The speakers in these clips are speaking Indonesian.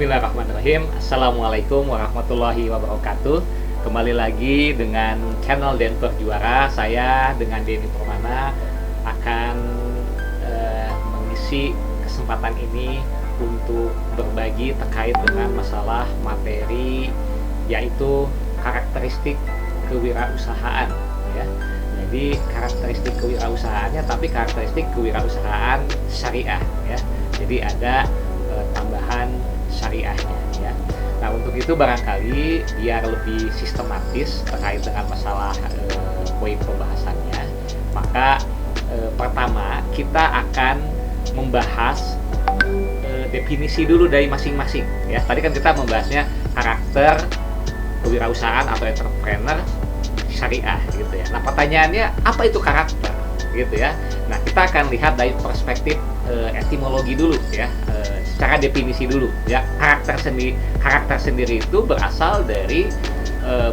Bismillahirrahmanirrahim. Assalamualaikum warahmatullahi wabarakatuh. Kembali lagi dengan channel Denver Juara. Saya dengan Denny Permana akan mengisi kesempatan ini untuk berbagi terkait dengan masalah materi, yaitu karakteristik kewirausahaan, ya. Jadi karakteristik kewirausahaannya, tapi karakteristik kewirausahaan syariah, ya. Jadi ada tambahan syariahnya, ya. Nah, untuk itu barangkali biar lebih sistematis terkait dengan masalah poin pembahasannya, maka pertama kita akan membahas definisi dulu dari masing-masing, ya. Tadi kan kita membahasnya karakter kewirausahaan atau entrepreneur syariah, gitu ya. Nah, pertanyaannya apa itu karakter, gitu ya. Nah, kita akan lihat dari perspektif etimologi dulu, ya. Secara definisi dulu, ya. Karakter sendiri itu berasal dari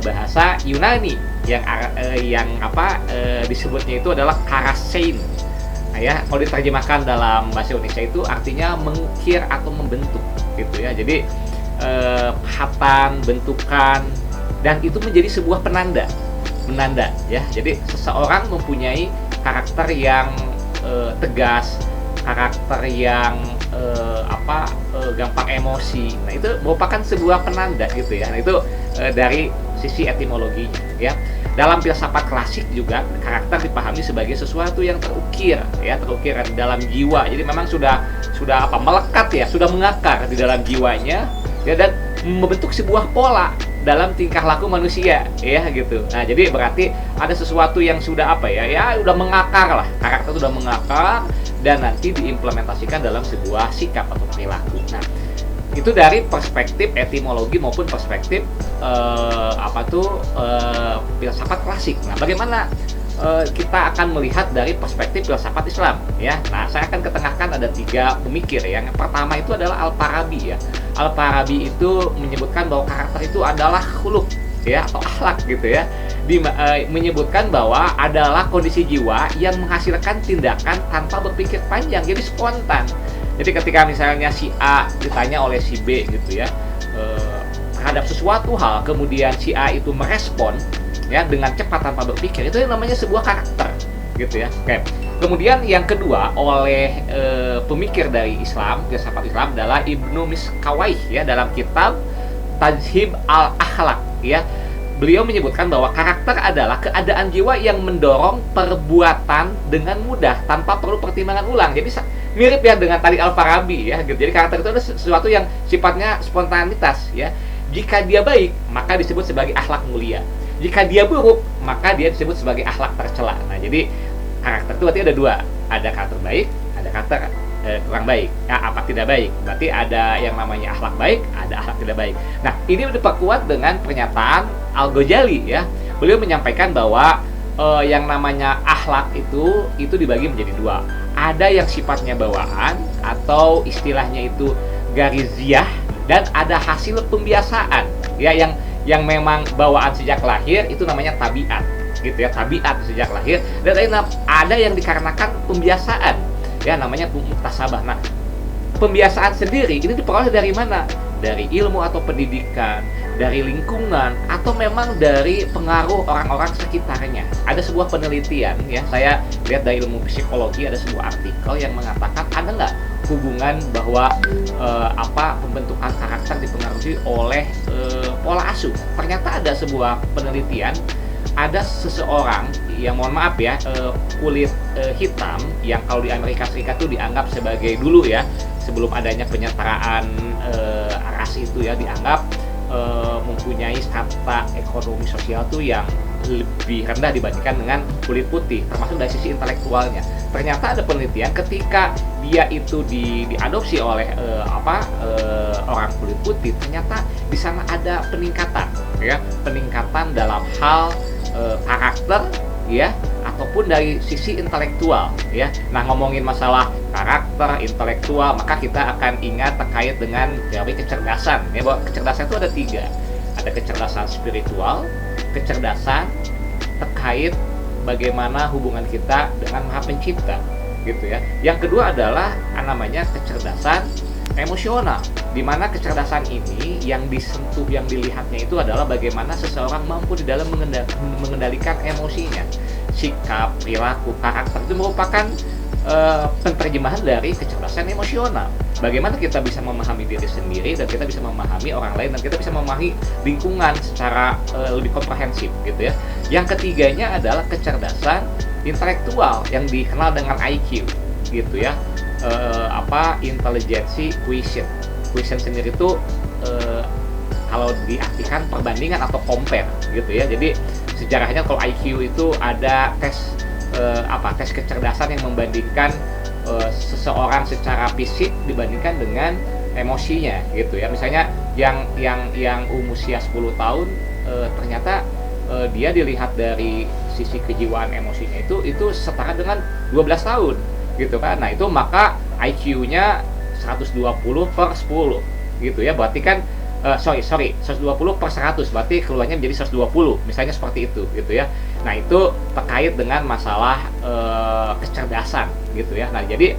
bahasa Yunani yang disebutnya itu adalah karasein. Nah, ya, kalau diterjemahkan dalam bahasa Indonesia itu artinya mengukir atau membentuk, gitu ya. Jadi pahatan, bentukan, dan itu menjadi sebuah penanda, ya. Jadi seseorang mempunyai karakter yang tegas, karakter yang gampang emosi. Nah, itu merupakan sebuah penanda, gitu ya. Nah, itu dari sisi etimologinya, ya. Dalam filsafat klasik juga karakter dipahami sebagai sesuatu yang terukir, ya, terukir di dalam jiwa. Jadi memang sudah melekat, ya, sudah mengakar di dalam jiwanya, ya, dan membentuk sebuah pola dalam tingkah laku manusia, ya, gitu. Nah, jadi berarti ada sesuatu yang sudah udah mengakar lah. Karakter sudah mengakar dan nanti diimplementasikan dalam sebuah sikap atau perilaku. Nah, itu dari perspektif etimologi maupun perspektif filsafat klasik. Nah, bagaimana kita akan melihat dari perspektif filsafat Islam, ya. Nah, saya akan ketengahkan ada 3 pemikir. Yang pertama itu adalah Al-Farabi, ya. Al-Farabi itu menyebutkan bahwa karakter itu adalah khuluq, ya, atau akhlak, gitu ya. Menyebutkan bahwa adalah kondisi jiwa yang menghasilkan tindakan tanpa berpikir panjang, jadi spontan. Jadi ketika misalnya si A ditanya oleh si B, gitu ya, terhadap sesuatu hal, kemudian si A itu merespon, ya, dengan cepat tanpa berpikir, itu yang namanya sebuah karakter, gitu ya. Oke. Kemudian yang kedua oleh pemikir dari Islam, filsafat Islam, adalah Ibnu Miskawayh, ya, dalam kitab Tajhib al-Akhlaq, ya. Beliau menyebutkan bahwa karakter adalah keadaan jiwa yang mendorong perbuatan dengan mudah tanpa perlu pertimbangan ulang. Jadi mirip, ya, dengan tadi Al-Farabi, ya, gitu. Jadi karakter itu adalah sesuatu yang sifatnya spontanitas, ya. Jika dia baik, maka disebut sebagai akhlak mulia. Jika dia buruk, maka dia disebut sebagai akhlak tercela. Nah, jadi karakter itu berarti ada 2. Ada karakter baik, ada karakter kurang baik. Apa tidak baik? Berarti ada yang namanya akhlak baik, ada akhlak tidak baik. Nah, ini diperkuat dengan pernyataan Al-Ghazali, ya. Beliau menyampaikan bahwa yang namanya akhlak itu dibagi menjadi 2. Ada yang sifatnya bawaan atau istilahnya itu gariziyah, dan ada hasil pembiasaan, ya, yang memang bawaan sejak lahir, itu namanya tabiat, gitu ya, tabiat sejak lahir. Dan ada yang dikarenakan pembiasaan, ya, namanya muktasabah. Nah, pembiasaan sendiri ini diperoleh dari mana? Dari ilmu atau pendidikan, dari lingkungan, atau memang dari pengaruh orang-orang sekitarnya. Ada sebuah penelitian, ya, saya lihat dari ilmu psikologi, ada sebuah artikel yang mengatakan ada nggak hubungan bahwa pembentukan karakter dipengaruhi oleh pola asuh. Ternyata ada sebuah penelitian, ada seseorang yang, mohon maaf, ya, kulit hitam yang kalau di Amerika Serikat itu dianggap sebagai, dulu, ya, sebelum adanya penyetaraan ras itu, ya, dianggap mempunyai strata ekonomi sosial tuh yang lebih rendah dibandingkan dengan kulit putih, termasuk dari sisi intelektualnya. Ternyata ada penelitian ketika dia itu diadopsi oleh orang kulit putih, ternyata di sana ada peningkatan, ya, peningkatan dalam hal karakter, ya, ataupun dari sisi intelektual, ya. Nah, ngomongin masalah karakter, intelektual, maka kita akan ingat terkait dengan teori kecerdasan, ya, bahwa kecerdasan itu ada 3. Ada kecerdasan spiritual, kecerdasan terkait bagaimana hubungan kita dengan Maha Pencipta, gitu ya. Yang kedua adalah namanya kecerdasan emosional, di mana kecerdasan ini yang disentuh, yang dilihatnya itu adalah bagaimana seseorang mampu di dalam mengendalikan emosinya. Sikap, perilaku, karakter itu merupakan penerjemahan dari kecerdasan emosional. Bagaimana kita bisa memahami diri sendiri dan kita bisa memahami orang lain dan kita bisa memahami lingkungan secara lebih komprehensif gitu ya. Yang ketiganya adalah kecerdasan intelektual yang dikenal dengan IQ gitu ya. Intelligency quotient. Quotient sendiri itu kalau diartikan perbandingan atau compare gitu ya. Jadi sejarahnya kalau IQ itu ada tes kecerdasan yang membandingkan seseorang secara fisik dibandingkan dengan emosinya gitu ya. Misalnya yang usia 10 tahun ternyata dia dilihat dari sisi kejiwaan emosinya itu setara dengan 12 tahun gitu kan. Nah, itu maka IQ-nya 120/10 gitu ya. Berarti kan 120/100, berarti keluarnya menjadi 120, misalnya seperti itu gitu ya. Nah, itu terkait dengan masalah kecerdasan gitu ya. Nah, jadi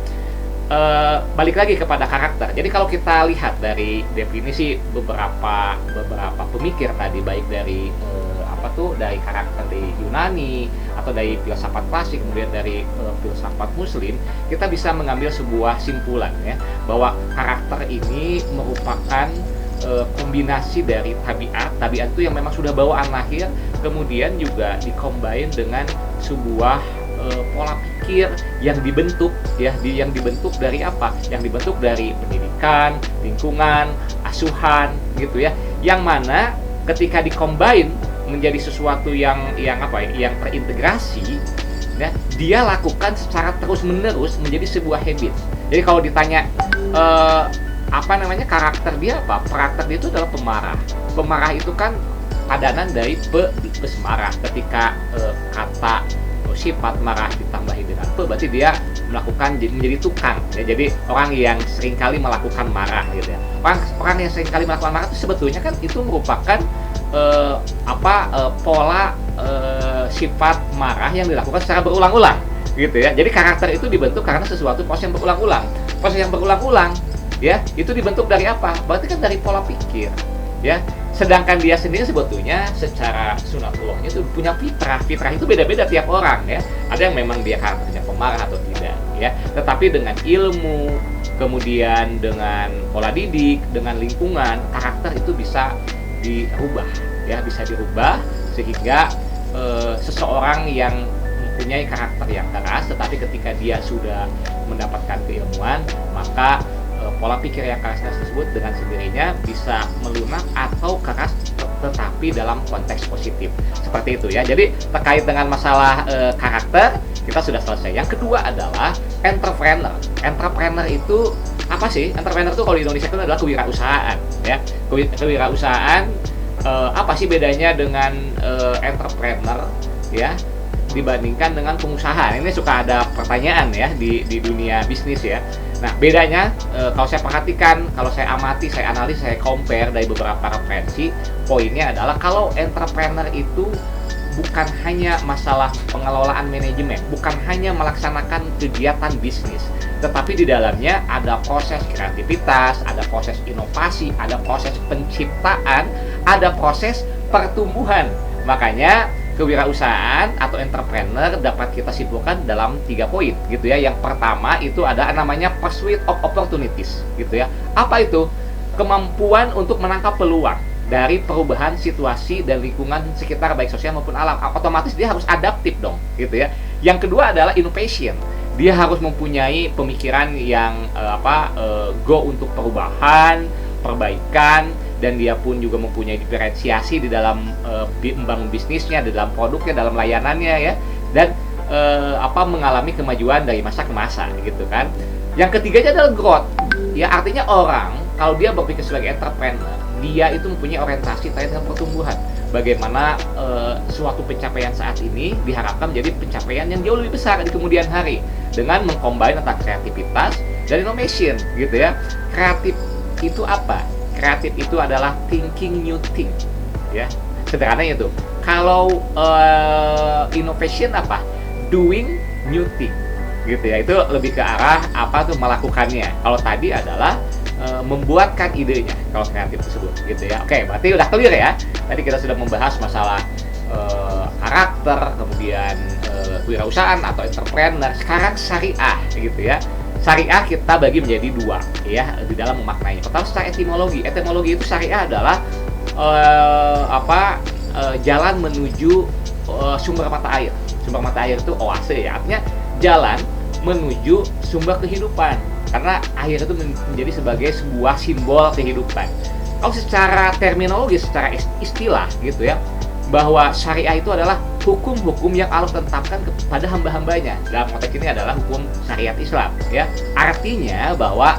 balik lagi kepada karakter. Jadi kalau kita lihat dari definisi beberapa pemikir tadi, baik dari dari karakter di Yunani atau dari filsafat klasik, kemudian dari filsafat Muslim, kita bisa mengambil sebuah simpulan ya, bahwa karakter ini merupakan kombinasi dari tabiat itu yang memang sudah bawaan lahir, kemudian juga dikombin dengan sebuah pola pikir yang dibentuk ya, yang dibentuk dari apa? Yang dibentuk dari pendidikan, lingkungan, asuhan gitu ya. Yang mana ketika dikombin menjadi sesuatu yang terintegrasi ya, dia lakukan secara terus-menerus menjadi sebuah habit. Jadi kalau ditanya karakter dia apa? Karakter dia itu adalah pemarah. Pemarah itu kan padanan dari pesemarah. Ketika kata sifat marah ditambahi dengan berarti dia melakukan menjadi tukang ya. Jadi orang yang seringkali melakukan marah gitu ya. Orang yang seringkali melakukan marah itu sebetulnya kan itu merupakan pola sifat marah yang dilakukan secara berulang-ulang gitu ya. Jadi karakter itu dibentuk karena sesuatu proses yang berulang-ulang. Proses yang berulang-ulang ya, itu dibentuk dari apa? Berarti kan dari pola pikir ya. Sedangkan dia sendiri sebetulnya secara sunatullahnya itu punya fitrah. Fitrah itu beda-beda tiap orang ya. Ada yang memang dia karakternya pemarah atau tidak ya. Tetapi dengan ilmu, kemudian dengan pola didik, dengan lingkungan, karakter itu bisa dirubah ya, bisa dirubah sehingga seseorang yang mempunyai karakter yang keras, tetapi ketika dia sudah mendapatkan keilmuan, maka pola pikir yang keras tersebut dengan sendirinya bisa melunak atau keras tetapi dalam konteks positif. Seperti itu ya. Jadi terkait dengan masalah karakter kita sudah selesai. Yang kedua adalah entrepreneur. Entrepreneur itu apa sih? Entrepreneur itu kalau di Indonesia itu adalah kewirausahaan ya. Kewirausahaan apa sih bedanya dengan entrepreneur ya dibandingkan dengan pengusaha? Ini suka ada pertanyaan ya di dunia bisnis ya. Nah, bedanya kalau saya perhatikan, kalau saya amati, saya analis, saya compare dari beberapa referensi, poinnya adalah kalau entrepreneur itu bukan hanya masalah pengelolaan manajemen, bukan hanya melaksanakan kegiatan bisnis, tetapi di dalamnya ada proses kreativitas, ada proses inovasi, ada proses penciptaan, ada proses pertumbuhan. Makanya kewirausahaan atau entrepreneur dapat kita simpulkan dalam 3 poin gitu ya. Yang pertama itu ada namanya pursuit of opportunities gitu ya. Apa itu? Kemampuan untuk menangkap peluang dari perubahan situasi dan lingkungan sekitar baik sosial maupun alam. Otomatis dia harus adaptif dong gitu ya. Yang kedua adalah innovation. Dia harus mempunyai pemikiran yang go untuk perubahan, perbaikan, dan dia pun juga mempunyai diferensiasi di dalam membangun bisnisnya, di dalam produknya, dalam layanannya ya, dan mengalami kemajuan dari masa ke masa gitu kan. Yang ketiganya adalah growth ya, artinya orang kalau dia berpikir sebagai entrepreneur, dia itu mempunyai orientasi terkait dengan pertumbuhan. Bagaimana suatu pencapaian saat ini diharapkan menjadi pencapaian yang jauh lebih besar di kemudian hari dengan mengcombine antara kreativitas dan innovation gitu ya. Kreatif itu apa? Kreatif itu adalah thinking new thing ya, sederhananya itu. Kalau innovation apa? Doing new thing gitu ya. Itu lebih ke arah melakukannya. Kalau tadi adalah membuatkan idenya kalau kreatif tersebut gitu ya. Oke, berarti udah clear ya. Tadi kita sudah membahas masalah karakter, kemudian kewirausahaan atau entrepreneur. Sekarang syariah gitu ya. Syariah kita bagi menjadi dua ya di dalam memaknainya. Pertama secara etimologi. Etimologi itu syariah adalah jalan menuju sumber mata air. Sumber mata air itu oase ya. Artinya jalan menuju sumber kehidupan. Karena air itu menjadi sebagai sebuah simbol kehidupan. Kalau secara terminologi, secara istilah gitu ya, bahwa syariah itu adalah hukum-hukum yang Allah tetapkan kepada hamba-hambanya. Dalam konteks ini adalah hukum syariat Islam ya. Artinya bahwa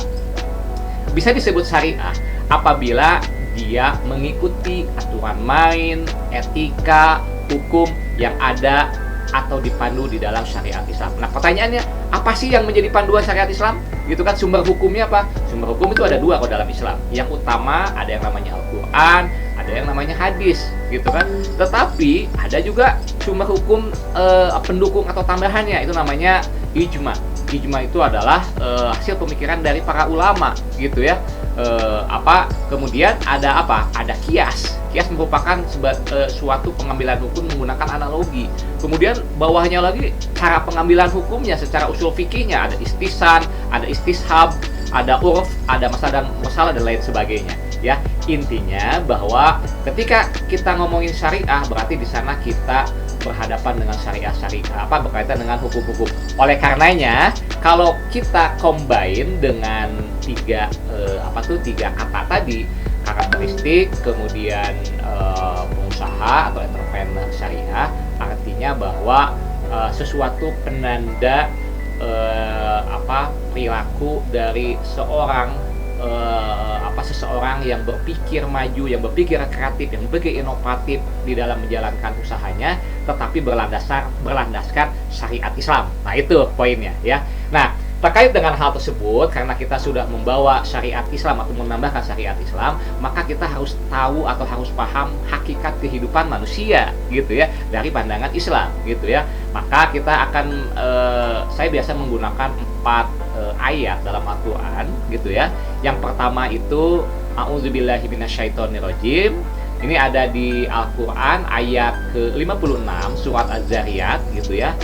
bisa disebut syariah apabila dia mengikuti aturan main, etika, hukum yang ada atau dipandu di dalam syariat Islam. Nah, pertanyaannya, apa sih yang menjadi panduan syariat Islam? Gitu kan, sumber hukumnya apa? Sumber hukum itu ada dua kalau dalam Islam. Yang utama ada yang namanya Al-Quran, ada yang namanya hadis, gitu kan. Tetapi ada juga sumber hukum pendukung atau tambahannya, itu namanya ijma. Ijma itu adalah hasil pemikiran dari para ulama, gitu ya. Kemudian ada apa? Ada kias. Kias merupakan suatu pengambilan hukum menggunakan analogi. Kemudian bawahnya lagi cara pengambilan hukumnya secara usul fikihnya, ada istisan, ada istishab, ada urf, ada masalah dan lain sebagainya. Ya, intinya bahwa ketika kita ngomongin syariah berarti di sana kita berhadapan dengan syariah berkaitan dengan hukum-hukum. Oleh karenanya, kalau kita combine dengan tiga kata tadi, karakteristik, kemudian pengusaha atau entrepreneur syariah, artinya bahwa sesuatu penanda perilaku dari seseorang yang berpikir maju, yang berpikir kreatif, yang berpikir inovatif di dalam menjalankan usahanya, tetapi berlandaskan syariat Islam. Nah, itu poinnya ya. Nah, terkait dengan hal tersebut, karena kita sudah membawa syariat Islam atau menambahkan syariat Islam, maka kita harus tahu atau harus paham hakikat kehidupan manusia gitu ya, dari pandangan Islam gitu ya. Maka kita akan saya biasa menggunakan 4 ayat dalam Al-Quran gitu ya. Yang pertama itu A'udzubillahi minasyaitonirrajim. Ini ada di Al-Quran ayat ke-56 surat Az-Zariyat gitu ya.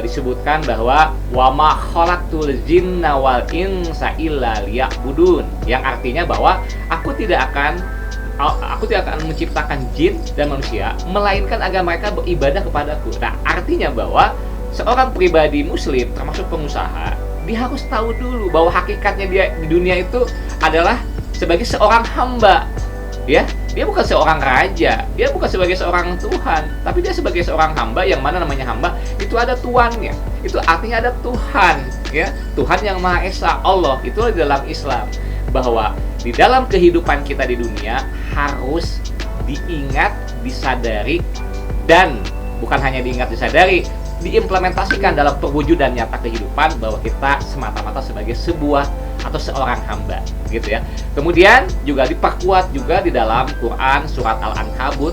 Disebutkan bahwa wa ma khalaqtul jinna wal insa illa liya'budun, yang artinya bahwa aku tidak akan menciptakan jin dan manusia melainkan agar mereka beribadah kepadaku. Nah, artinya bahwa seorang pribadi muslim termasuk pengusaha, dia harus tahu dulu bahwa hakikatnya dia di dunia itu adalah sebagai seorang hamba. Ya, dia bukan seorang raja, dia bukan sebagai seorang Tuhan, tapi dia sebagai seorang hamba, yang mana namanya hamba itu ada tuannya. Itu artinya ada Tuhan, ya. Tuhan yang Maha Esa, Allah. Itulah di dalam Islam, bahwa di dalam kehidupan kita di dunia harus diingat, disadari, dan bukan hanya diingat, disadari, diimplementasikan dalam perwujudan nyata kehidupan, bahwa kita semata-mata sebagai sebuah atau seorang hamba gitu ya. Kemudian juga diperkuat juga di dalam Quran surat Al-Ankabut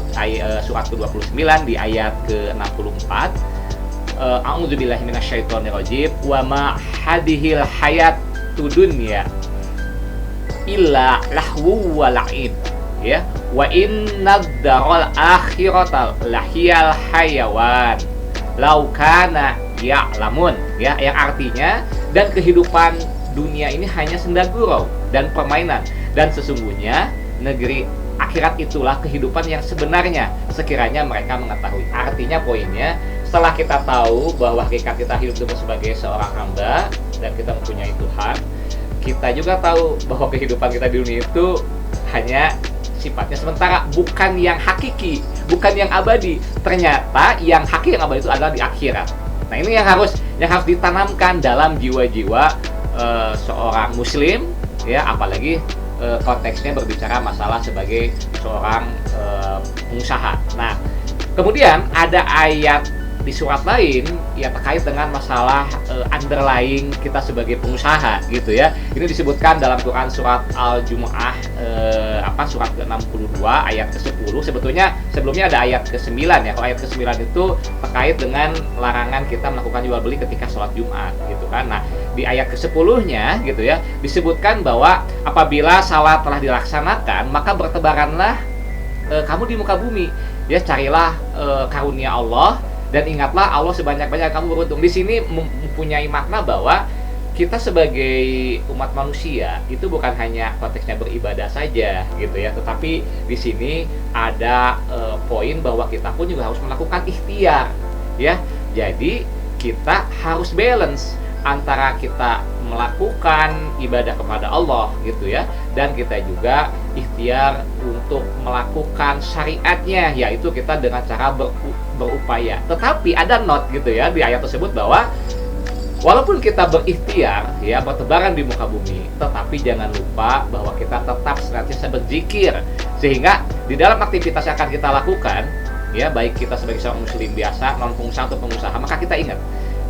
surat ke-29 di ayat ke-64. A'udzubillahi minasyaitonirrajim. Wa ma hadhil hayatud dunya illa lahu wa la'ib. Ya, wa innad daral akhirata lahiyal hayawan law kana ya'lamun. Ya, yang artinya, dan kehidupan dunia ini hanya senda gurau dan permainan, dan sesungguhnya negeri akhirat itulah kehidupan yang sebenarnya sekiranya mereka mengetahui. Artinya poinnya, setelah kita tahu bahwa hakikat kita hidup sebagai seorang hamba dan kita mempunyai Tuhan, kita juga tahu bahwa kehidupan kita di dunia itu hanya sifatnya sementara, bukan yang hakiki, bukan yang abadi. Ternyata yang hakiki, yang abadi itu adalah di akhirat. Nah, ini yang harus ditanamkan dalam jiwa-jiwa seorang muslim ya, apalagi konteksnya berbicara masalah sebagai seorang pengusaha. Nah, kemudian ada ayat di surat lain yang terkait dengan masalah underlying kita sebagai pengusaha gitu ya. Ini disebutkan dalam Quran surat Al-Jumu'ah surat ke-62 ayat ke-10. Sebetulnya sebelumnya ada ayat ke-9 ya. Kalau ayat ke-9 itu terkait dengan larangan kita melakukan jual beli ketika sholat Jumat gitu kan. Nah, di ayat ke-10-nya gitu ya, disebutkan bahwa apabila salat telah dilaksanakan, maka bertebaranlah kamu di muka bumi. Ya, carilah karunia Allah dan ingatlah Allah sebanyak-banyak kamu beruntung. Di sini mempunyai makna bahwa kita sebagai umat manusia itu bukan hanya konteksnya beribadah saja gitu ya, tetapi di sini ada poin bahwa kita pun juga harus melakukan ikhtiar ya. Jadi kita harus balance antara kita melakukan ibadah kepada Allah gitu ya, dan kita juga ikhtiar untuk melakukan syariatnya, yaitu kita dengan cara berupaya. Tetapi ada note gitu ya di ayat tersebut bahwa walaupun kita berikhtiar ya bertebaran di muka bumi, tetapi jangan lupa bahwa kita tetap senantiasa berzikir, sehingga di dalam aktivitas yang akan kita lakukan ya, baik kita sebagai seorang muslim biasa, non pengusaha atau pengusaha, maka kita ingat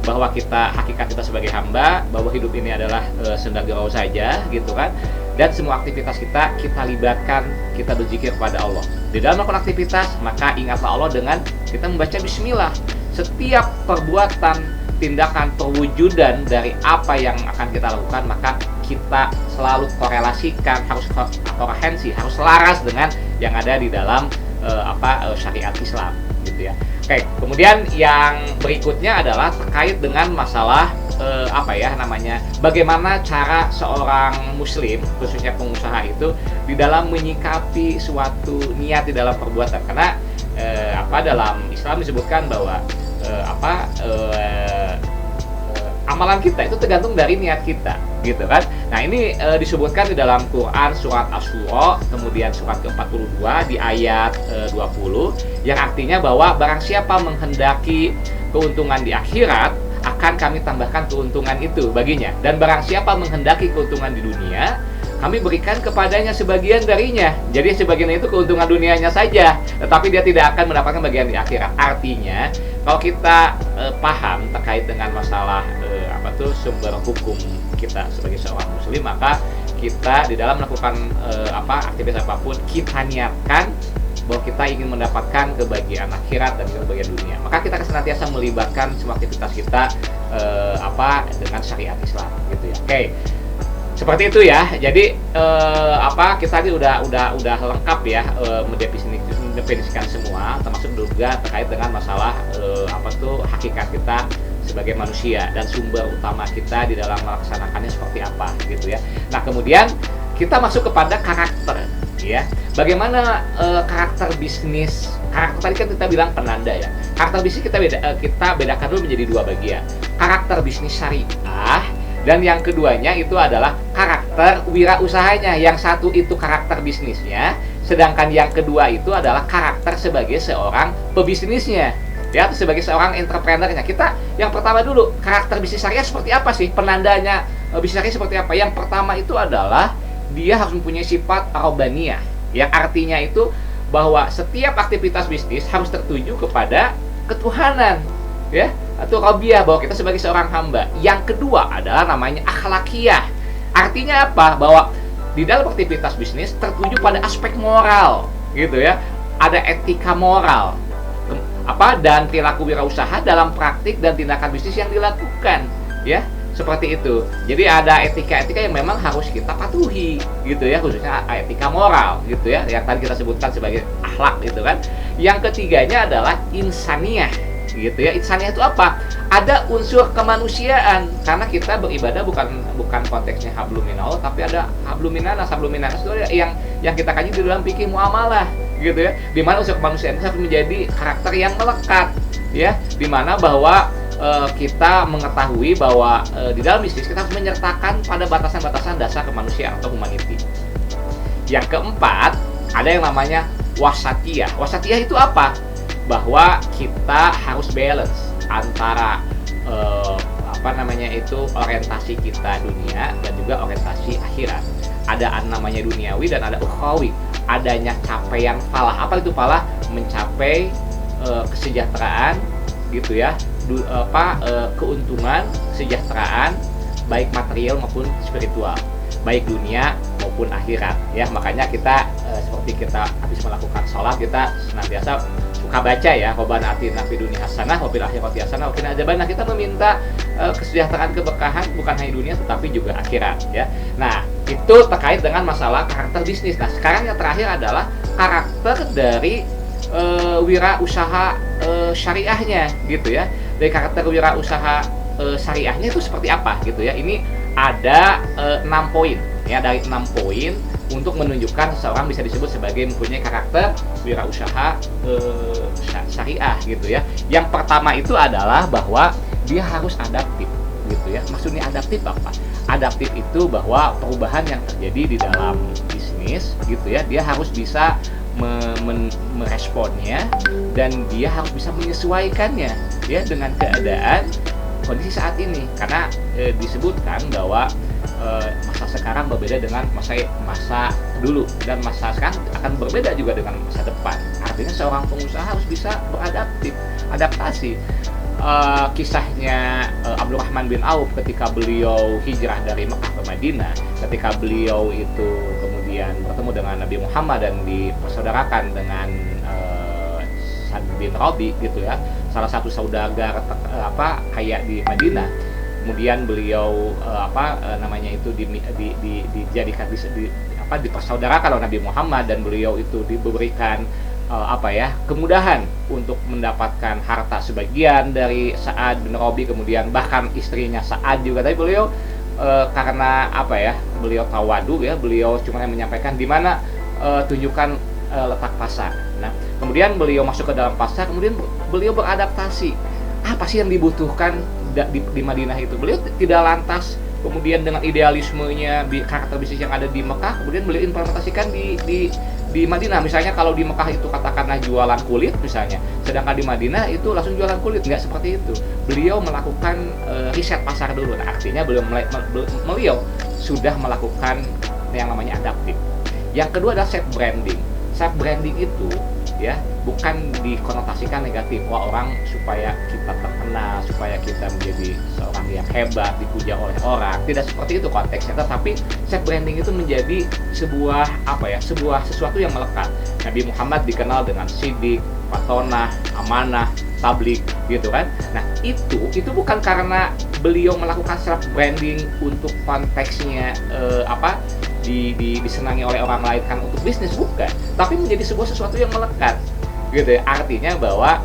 bahwa kita hakikat kita sebagai hamba, bahwa hidup ini adalah senda gurau saja gitu kan, dan semua aktivitas kita libatkan, kita berzikir kepada Allah. Di dalam melakukan aktivitas, maka ingatlah Allah dengan kita membaca bismillah. Setiap perbuatan, tindakan, perwujudan dari apa yang akan kita lakukan, maka kita selalu korelasikan, harus koherensi, harus selaras dengan yang ada di dalam syariat Islam gitu ya. Oke, kemudian yang berikutnya adalah terkait dengan masalah bagaimana cara seorang muslim, khususnya pengusaha itu di dalam menyikapi suatu niat di dalam perbuatan. Karena dalam Islam disebutkan bahwa amalan kita itu tergantung dari niat kita gitu kan. Nah, ini disebutkan di dalam Quran surat Asy-Syura, kemudian surat ke-42 di ayat 20, yang artinya bahwa barang siapa menghendaki keuntungan di akhirat, akan kami tambahkan keuntungan itu baginya, dan barang siapa menghendaki keuntungan di dunia, kami berikan kepadanya sebagian darinya. Jadi sebagian itu keuntungan dunianya saja, tetapi dia tidak akan mendapatkan bagian di akhirat. Artinya kalau kita paham terkait dengan masalah sumber hukum kita sebagai seorang muslim, maka kita di dalam melakukan aktivitas apapun, kita niatkan bahwa kita ingin mendapatkan kebahagiaan akhirat dan kebahagiaan dunia, maka kita senantiasa melibatkan semua aktivitas kita dengan syariat Islam gitu ya. Oke. Seperti itu ya. Jadi kita tadi udah lengkap ya mendefinisikan semua, termasuk juga terkait dengan masalah hakikat kita sebagai manusia dan sumber utama kita di dalam melaksanakannya seperti apa gitu ya. Nah, kemudian kita masuk kepada karakter ya. Bagaimana karakter bisnis? Karakter tadi kan kita bilang penanda ya. Karakter bisnis kita bedakan dulu menjadi dua bagian. Karakter bisnis syariah, dan yang keduanya itu adalah karakter wirausahanya. Yang satu itu karakter bisnisnya, sedangkan yang kedua itu adalah karakter sebagai seorang pebisnisnya, ya, sebagai seorang entrepreneurnya. Kita yang pertama dulu, karakter bisnis syariah seperti apa sih? Penandanya bisnis syariah seperti apa? Yang pertama itu adalah dia harus mempunyai sifat ar-rabbaniyah, yang artinya itu bahwa setiap aktivitas bisnis harus tertuju kepada ketuhanan, ya, atau rabiah, bahwa kita sebagai seorang hamba. Yang kedua adalah namanya akhlakiyah. Artinya apa? Bahwa di dalam aktivitas bisnis tertuju pada aspek moral, gitu ya. Ada etika moral, dan perilaku wirausaha dalam praktik dan tindakan bisnis yang dilakukan, ya, seperti itu. Jadi ada etika-etika yang memang harus kita patuhi, gitu ya, khususnya etika moral, gitu ya, yang tadi kita sebutkan sebagai akhlak, gitu kan. Yang ketiganya adalah insaniyah, gitu ya. Insaniyah itu apa? Ada unsur kemanusiaan, karena kita beribadah bukan konteksnya hablum minallah, tapi ada hablum minannas. Hablum minannas itu yang kita kaji di dalam fikih muamalah, gitu ya. Di mana unsur kemanusiaan harus menjadi karakter yang melekat, ya. Di mana bahwa kita mengetahui bahwa di dalam bisnis kita harus menyertakan pada batasan-batasan dasar kemanusiaan atau humanity. Yang keempat, ada yang namanya wasatiyah. Wasatiyah itu apa? Bahwa kita harus balance antara orientasi kita dunia dan juga orientasi akhirat. Ada namanya duniawi dan ada ukhrawi. Adanya capaian falah. Apa itu falah? Mencapai kesejahteraan, gitu ya. Keuntungan, kesejahteraan baik material maupun spiritual. baik dunia maupun akhirat ya. Makanya kita seperti kita habis melakukan sholat, kita senantiasa suka baca ya, Rabbana atina fid dunya hasanah wa fil akhirati hasanah wa qina adzabannar. Kita meminta kesejahteraan, keberkahan bukan hanya dunia tetapi juga akhirat ya. Nah, itu terkait dengan masalah karakter bisnis. Nah, sekarang yang terakhir adalah karakter dari wirausaha syariahnya gitu ya. Dari karakter wirausaha syariahnya itu seperti apa gitu ya. Ini ada 6 poin ya, dari 6 poin untuk menunjukkan seseorang bisa disebut sebagai mempunyai karakter wirausaha syariah gitu ya. Yang pertama itu adalah bahwa dia harus adaptif gitu ya. Maksudnya adaptif apa? Adaptif itu bahwa perubahan yang terjadi di dalam bisnis gitu ya, dia harus bisa meresponnya dan dia harus bisa menyesuaikannya ya dengan keadaan kondisi saat ini. Karena disebutkan bahwa masa sekarang berbeda dengan masa dulu, dan masa sekarang akan berbeda juga dengan masa depan. Artinya seorang pengusaha harus bisa adaptasi. Kisahnya Abdurrahman bin Auf ketika beliau hijrah dari Mekah ke Madinah, ketika beliau itu kemudian bertemu dengan Nabi Muhammad dan dipersaudarakan dengan Sa'd bin Rabi gitu ya, salah satu saudagar kaya di Madinah. Kemudian beliau dijadikan dipersaudarakan oleh Nabi Muhammad, dan beliau itu diberikan kemudahan untuk mendapatkan harta sebagian dari Sa'ad bin Rabi, kemudian bahkan istrinya Sa'ad juga. Tapi beliau karena beliau tawadu ya, beliau cuma menyampaikan di mana tunjukkan letak pasar. Nah, kemudian beliau masuk ke dalam pasar, kemudian beliau beradaptasi. Apa sih yang dibutuhkan di Madinah itu? Beliau tidak lantas kemudian dengan idealismenya karakter bisnis yang ada di Mekah, kemudian beliau implementasikan di Madinah. Misalnya kalau di Mekah itu katakanlah jualan kulit misalnya, sedangkan di Madinah itu langsung jualan kulit. Nggak seperti itu. Beliau melakukan riset pasar dulu. Nah, artinya beliau sudah melakukan yang namanya adaptif. Yang kedua adalah self branding. Self branding itu ya bukan dikonotasikan negatif, wah orang supaya kita terkenal, supaya kita menjadi seorang yang hebat, dipuja oleh orang. Tidak seperti itu konteksnya, tetapi self branding itu menjadi sebuah sesuatu yang melekat. Nabi Muhammad dikenal dengan sidik, fatonah, amanah, tablik gitu kan. Nah, itu bukan karena beliau melakukan self branding untuk konteksnya disenangi oleh orang lain kan untuk bisnis, bukan, tapi menjadi sebuah sesuatu yang melekat gitu ya. Artinya bahwa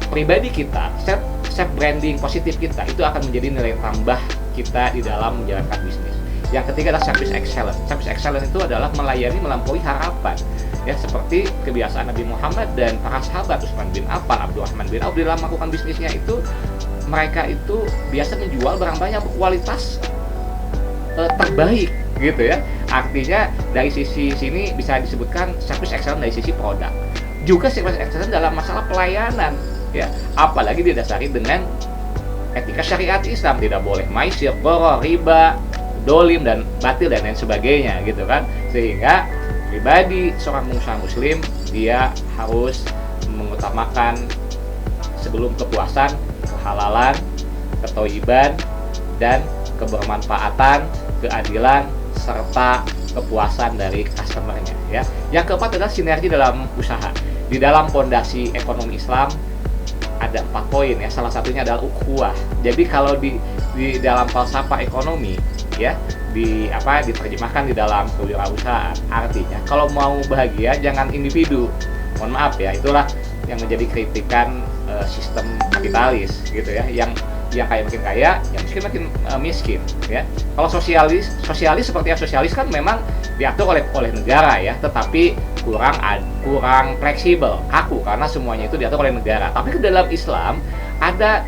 pribadi kita, self branding positif kita itu akan menjadi nilai tambah kita di dalam menjalankan bisnis. Yang ketiga adalah service excellence. Service excellence itu adalah melayani melampaui harapan ya, seperti kebiasaan Nabi Muhammad dan para sahabat Utsman bin Affan, Abdurrahman bin Auf dalam melakukan bisnisnya itu. Mereka itu biasa menjual barang banyak berkualitas terbaik gitu ya. Artinya dari sisi sini bisa disebutkan service excellence dari sisi produk, juga service excellence dalam masalah pelayanan ya, apalagi didasari dengan etika syariat Islam. Tidak boleh maisir, gharar, riba, dolim dan batil dan lain sebagainya gitu kan. Sehingga pribadi seorang pengusaha muslim dia harus mengutamakan sebelum kepuasan, kehalalan, ketoiban, dan kebermanfaatan, keadilan, serta kepuasan dari customer-nya ya. Yang keempat adalah sinergi dalam usaha. Di dalam fondasi ekonomi Islam ada 4 poin ya. Salah satunya adalah ukhuwah. Jadi kalau di dalam falsafah ekonomi ya, diterjemahkan di dalam kewirausahaan. Artinya kalau mau bahagia jangan individu. Mohon maaf ya, itulah yang menjadi kritikan sistem kapitalis gitu ya. Yang kaya makin kaya, yang miskin makin miskin ya. Kalau sosialis seperti yang sosialis kan memang diatur oleh negara ya, tetapi kurang fleksibel, kaku karena semuanya itu diatur oleh negara. Tapi ke dalam Islam ada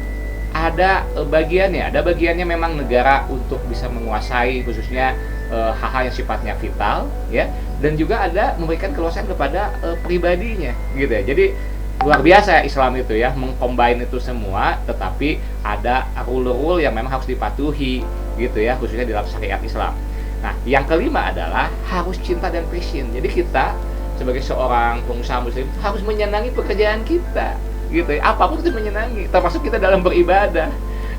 bagiannya memang negara untuk bisa menguasai khususnya hal-hal yang sifatnya vital ya, dan juga ada memberikan keluasan kepada pribadinya gitu ya. Jadi luar biasa Islam itu ya, mengcombine itu semua, tetapi ada rule-rule yang memang harus dipatuhi gitu ya, khususnya dalam syariat Islam. Nah, yang kelima adalah harus cinta dan passion. Jadi kita sebagai seorang pengusaha muslim harus menyenangi pekerjaan kita gitu ya. Apapun itu menyenangi, termasuk kita dalam beribadah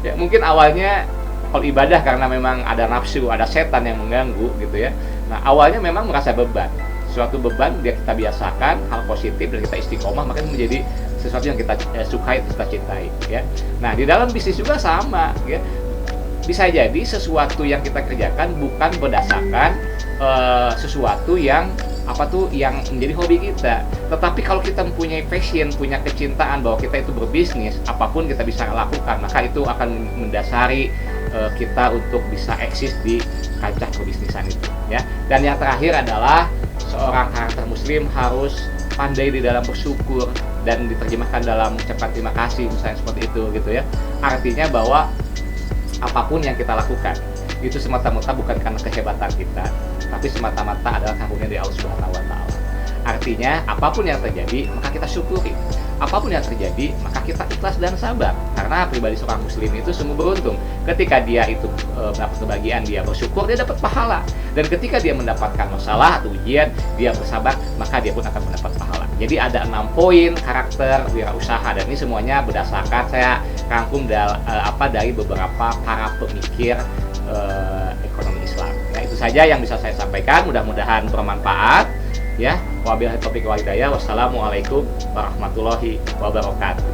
ya. Mungkin awalnya Kalau ibadah karena memang ada nafsu, ada setan yang mengganggu gitu ya. Nah, awalnya memang merasa beban. Suatu beban dia kita biasakan hal positif dan kita istiqomah, maka menjadi sesuatu yang kita sukai, kita cintai ya. Nah, di dalam bisnis juga sama ya. Bisa jadi sesuatu yang kita kerjakan bukan berdasarkan sesuatu yang yang menjadi hobi kita. Tetapi kalau kita mempunyai passion, punya kecintaan bahwa kita itu berbisnis, apapun kita bisa lakukan, maka itu akan mendasari kita untuk bisa eksis di kancah perbisnisan itu ya. Dan yang terakhir adalah seorang karakter muslim harus pandai di dalam bersyukur dan diterjemahkan dalam ucapan terima kasih, misalnya seperti itu gitu ya. Artinya bahwa apapun yang kita lakukan itu semata-mata bukan karena kehebatan kita, tapi semata-mata adalah karunia dari Allah Subhanahu wa taala. Artinya apapun yang terjadi maka kita syukuri. Apapun yang terjadi maka kita ikhlas dan sabar. Karena pribadi seorang muslim itu sungguh beruntung. Ketika dia itu mendapat kebahagiaan, dia bersyukur, dia dapat pahala. Dan ketika dia mendapatkan masalah atau ujian, dia bersabar, maka dia pun akan mendapat pahala. Jadi ada 6 poin karakter wirausaha, dan ini semuanya berdasarkan saya rangkum dari beberapa para pemikir ekonomi Islam. Nah, itu saja yang bisa saya sampaikan, mudah-mudahan bermanfaat ya. Wabillahi taufiq wal hidayah. Wassalamualaikum warahmatullahi wabarakatuh.